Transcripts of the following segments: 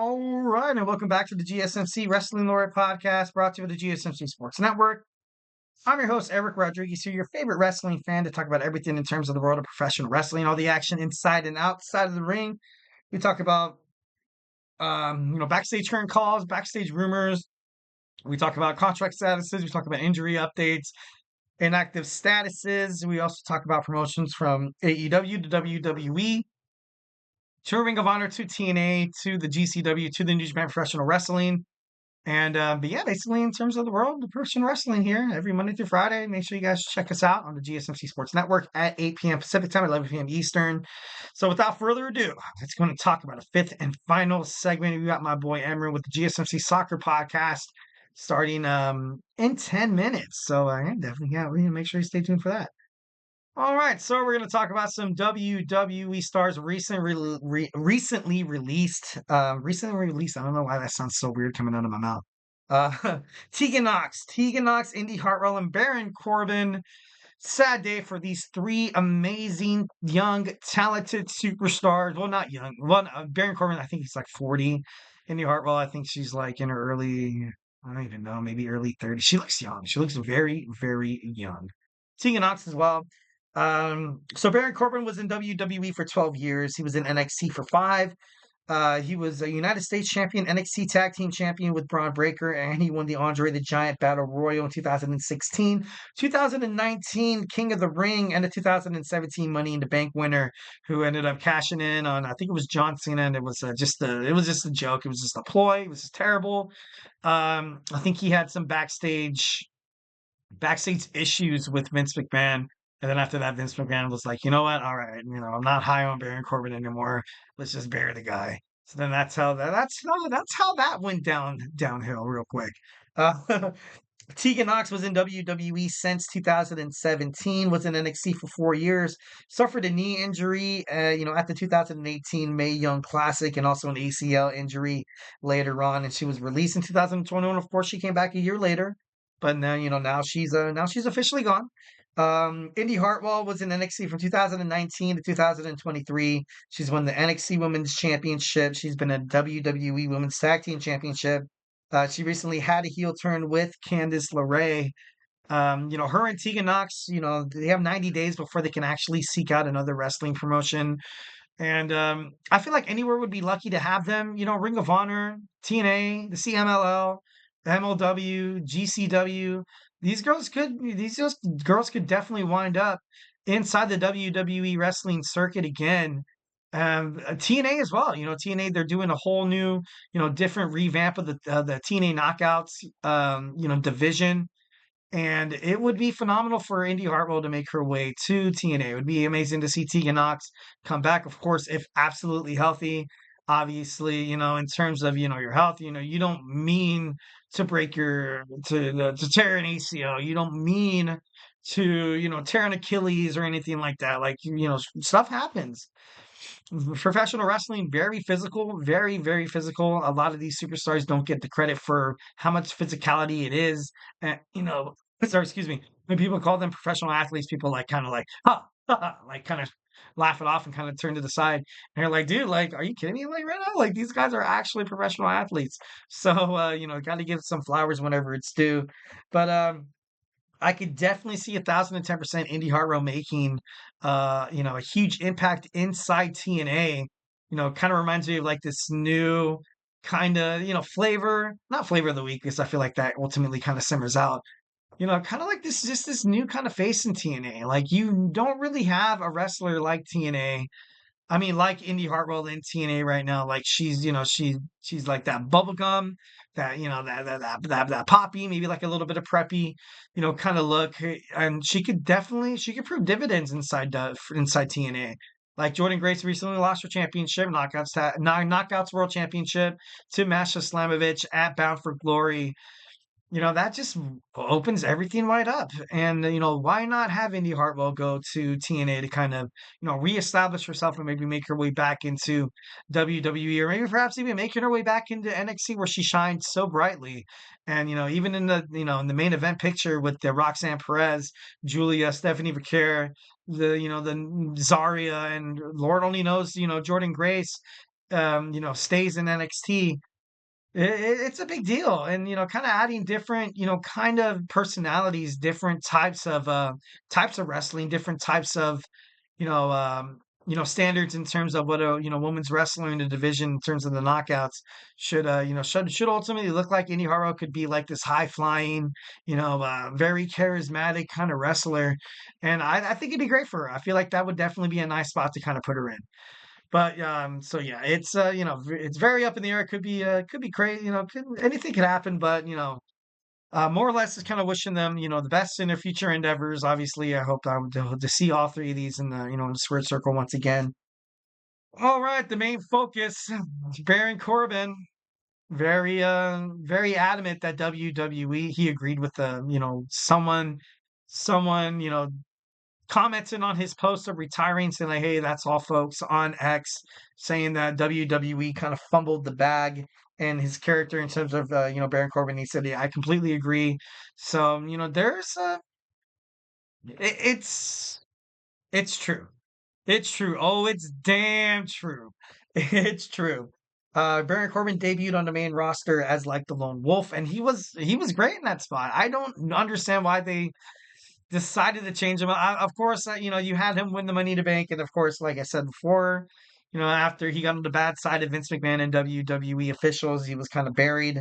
All right, and welcome back to the GSMC Wrestling Laureate podcast brought to you by the GSMC Sports Network. I'm your host, Eric Rodriguez, here, your favorite wrestling fan to talk about everything in terms of the world of professional wrestling, all the action inside and outside of the ring. We talk about, backstage current calls, backstage rumors. We talk about contract statuses. We talk about injury updates, inactive statuses. We also talk about promotions from AEW to WWE, to Ring of Honor, to TNA, to the GCW, to the New Japan Professional Wrestling. But yeah, basically in terms of the world of professional wrestling here, every Monday through Friday, make sure you guys check us out on the GSMC Sports Network at 8 p.m. Pacific Time, 11 p.m. Eastern. So without further ado, let's go and talk about a fifth and final segment. We got my boy Emran with the GSMC Soccer Podcast starting in 10 minutes. So yeah, definitely, yeah, we need to make sure you stay tuned for that. All right, so we're going to talk about some WWE stars recently released. Recently released. I don't know why that sounds so weird coming out of my mouth. Uh, Tegan Nox, Indi Hartwell, and Baron Corbin. Sad day for these three amazing, young, talented superstars. Well, not young. One, Baron Corbin, I think he's like 40. Indi Hartwell, I think she's like in her early, I don't even know, maybe early 30s. She looks young. She looks very, very young. Tegan Nox as well. So Baron Corbin was in WWE for 12 years. He was in NXT for 5. He was a United States champion, NXT Tag Team Champion with Braun Breaker, and he won the Andre the Giant Battle Royal in 2016, 2019 King of the Ring, and the 2017 Money in the Bank winner, who ended up cashing in on, I think it was John Cena, and it was just a joke. It was just a ploy. It was just terrible. I think he had some backstage issues with Vince McMahon. And then after that, Vince McMahon was like, you know what? All right, I'm not high on Baron Corbin anymore. Let's just bury the guy. So then that's how that went downhill real quick. Uh, Tegan Nox was in WWE since 2017, was in NXT for 4 years, suffered a knee injury, at the 2018 Mae Young Classic, and also an ACL injury later on. And she was released in 2021. Of course, she came back a year later, but now, now she's officially gone. Indi Hartwell was in NXT from 2019 to 2023. She's won the NXT Women's Championship. She's been a WWE Women's Tag Team Championship. She recently had a heel turn with Candice LeRae. Her and Tegan Nox, they have 90 days before they can actually seek out another wrestling promotion. And I feel like anywhere would be lucky to have them. Ring of Honor, TNA, the CMLL, MLW, GCW. These girls could definitely wind up inside the WWE wrestling circuit again. TNA as well. TNA, they're doing a whole new, different revamp of the TNA Knockouts, division. And it would be phenomenal for Indi Hartwell to make her way to TNA. It would be amazing to see Tegan Nox come back, of course, if absolutely healthy. Obviously, in terms of, your health, you don't mean to to tear an ACL. You don't mean to, tear an Achilles or anything like that. Like, stuff happens. Professional wrestling, very physical, very, very physical. A lot of these superstars don't get the credit for how much physicality it is. And, sorry, excuse me. When people call them professional athletes, people like kind of like, ha, ha, ha, like kind of laugh it off and kind of turn to the side. And you're like, dude, like, are you kidding me? Like right now, like these guys are actually professional athletes. So, got to give some flowers whenever it's due. But, I could definitely see 1,010% Indi Hartwell making, a huge impact inside TNA. Kind of reminds me of like this new kind of, flavor, not flavor of the week, because I feel like that ultimately kind of simmers out. Kind of like this new kind of face in TNA. Like you don't really have a wrestler like TNA. I mean, like Indi Hartwell in TNA right now, like she's like that bubblegum, that that poppy, maybe like a little bit of preppy, kind of look, and she could prove dividends inside TNA. Like Jordan Grace recently lost her championship, knockouts world championship to Masha Slamovich at Bound for Glory. That just opens everything wide up. And, why not have Indi Hartwell go to TNA to kind of, reestablish herself and maybe make her way back into WWE, or maybe perhaps even making her way back into NXT where she shined so brightly. And, even in the main event picture with the Roxanne Perez, Julia, Stephanie Vaquer, the Zaria, and Lord only knows, Jordan Grace. stays in NXT, it's a big deal. And, kind of adding different, kind of personalities, different types of wrestling, different types of, you know, um, standards in terms of what a, women's wrestler in the division in terms of the knockouts should ultimately look like. Indi Hartwell could be like this high flying, very charismatic kind of wrestler. And I think it'd be great for her. I feel like that would definitely be a nice spot to kind of put her in. But so yeah, it's it's very up in the air. It could be crazy. Anything could happen. But more or less, is kind of wishing them the best in their future endeavors. Obviously, I hope to see all three of these in the in the squared circle once again. All right, the main focus, Baron Corbin, very adamant that WWE. He agreed with the someone commented on his post of retiring, saying like, "Hey, that's all, folks." On X, saying that WWE kind of fumbled the bag and his character in terms of Baron Corbin. He said, "Yeah, I completely agree." So there's it's true. It's true. Oh, it's damn true. It's true. Baron Corbin debuted on the main roster as like the lone wolf, and he was great in that spot. I don't understand why they decided to change him. Of course, you had him win the Money to Bank, and of course, like I said before, after he got on the bad side of Vince McMahon and WWE officials, he was kind of buried.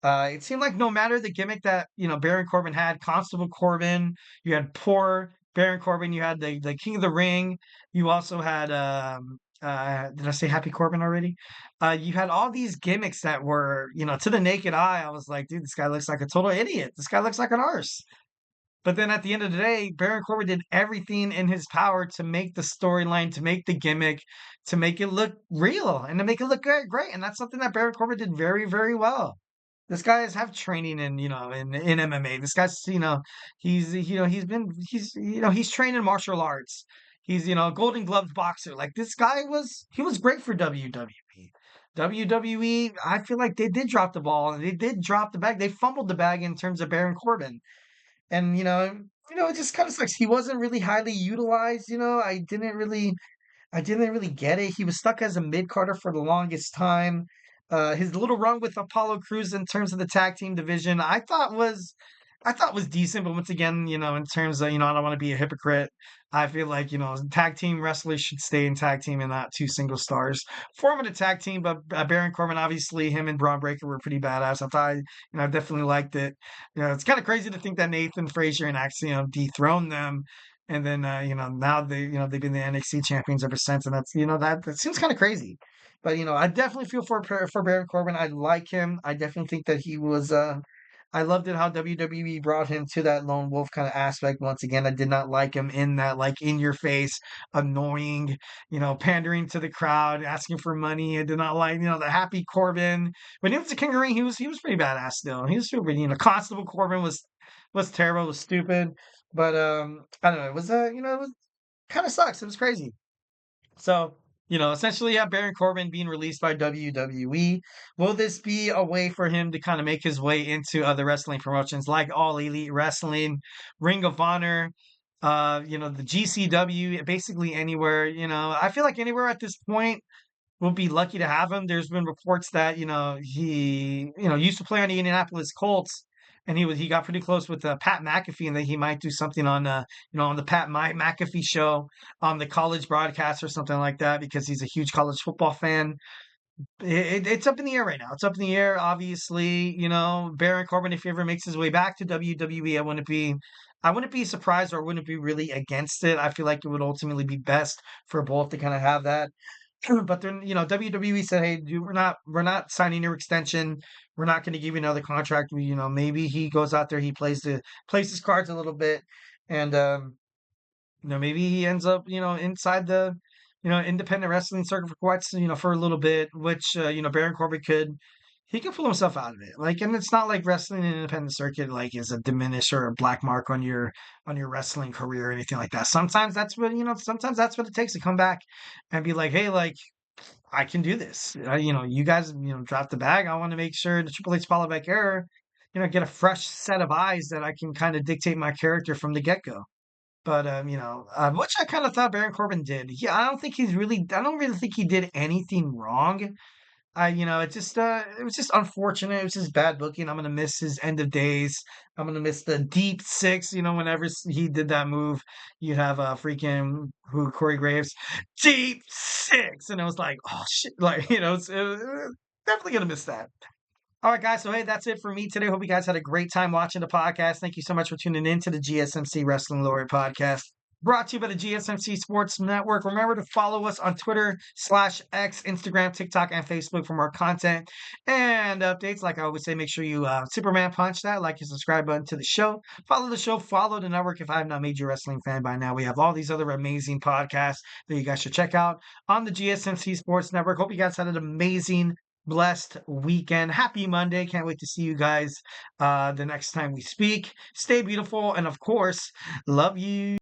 It seemed like no matter the gimmick that Baron Corbin had, Constable Corbin, you had poor Baron Corbin, you had the King of the Ring, you also had did I say Happy Corbin already? You had all these gimmicks that were, to the naked eye, I was like, dude, this guy looks like a total idiot. This guy looks like an arse. But then at the end of the day, Baron Corbin did everything in his power to make the storyline, to make the gimmick, to make it look real, and to make it look great. And that's something that Baron Corbin did very, very well. This guy has have training in, in MMA. This guy's, he's trained in martial arts. He's, Golden Glove boxer. Like this guy he was great for WWE. WWE, I feel like they did drop the ball and they did drop the bag. They fumbled the bag in terms of Baron Corbin. And it just kind of sucks. He wasn't really highly utilized. I didn't really get it. He was stuck as a mid Carter for the longest time. His little run with Apollo Crews in terms of the tag team division, I thought was decent. But once again, in terms of I don't want to be a hypocrite. I feel like tag team wrestlers should stay in tag team and not two single stars. Form of a tag team, but Baron Corbin, obviously, him and Braun Breaker were pretty badass. I thought, I definitely liked it. It's kind of crazy to think that Nathan Frazier and actually, dethroned them. And then, now they've been the NXT champions ever since, and that's that seems kind of crazy. But I definitely feel for Baron Corbin. I like him. I definitely think that he was. I loved it how WWE brought him to that lone wolf kind of aspect. Once again, I did not like him in that like in your face, annoying, pandering to the crowd, asking for money. I did not like the happy Corbin. When he was the King of the Ring, he was pretty badass still. He was super. Constable Corbin was terrible, was stupid. But I don't know. It was it was kind of sucks. It was crazy. So essentially, yeah, Baron Corbin being released by WWE. Will this be a way for him to kind of make his way into other wrestling promotions like All Elite Wrestling, Ring of Honor, the GCW, basically anywhere? I feel like anywhere at this point we'll be lucky to have him. There's been reports that he used to play on the Indianapolis Colts, and he got pretty close with Pat McAfee, and that he might do something on on the McAfee show on the college broadcast or something like that because he's a huge college football fan. It's up in the air right now. It's up in the air. Obviously, Baron Corbin, if he ever makes his way back to WWE, I wouldn't be surprised or wouldn't be really against it. I feel like it would ultimately be best for both to kind of have that. But then, WWE said, "Hey, dude, we're not signing your extension. We're not going to give you another contract. Maybe he goes out there, he plays his cards a little bit, and maybe he ends up, inside the, independent wrestling circuit for for a little bit, which Baron Corbin he could pull himself out of it. Like, and it's not like wrestling in independent circuit like is a diminish or a black mark on your wrestling career or anything like that. Sometimes that's what it takes to come back and be like, hey, like I can do this. You guys, drop the bag. I want to make sure the Triple H follow back error, get a fresh set of eyes that I can kind of dictate my character from the get go. But which I kind of thought Baron Corbin did. Yeah, I don't really think he did anything wrong. It was just unfortunate. It was just bad booking. I'm gonna miss his end of days. I'm gonna miss the deep six. Whenever he did that move, you'd have a freaking Corey Graves deep six, and it was like, oh shit, like definitely gonna miss that. All right, guys. So, hey, that's it for me today. Hope you guys had a great time watching the podcast. Thank you so much for tuning in to the GSMC Wrestling Laureate podcast, brought to you by the GSMC Sports Network. Remember to follow us on Twitter/X, Instagram, TikTok, and Facebook for more content and updates. Like I always say, make sure you Superman punch that, like and subscribe button to the show. Follow the show, follow the network. If I have not made you a wrestling fan by now, we have all these other amazing podcasts that you guys should check out on the GSMC Sports Network. Hope you guys had an amazing blessed weekend. Happy Monday. Can't wait to see you guys the next time we speak. Stay beautiful. And of course, love you.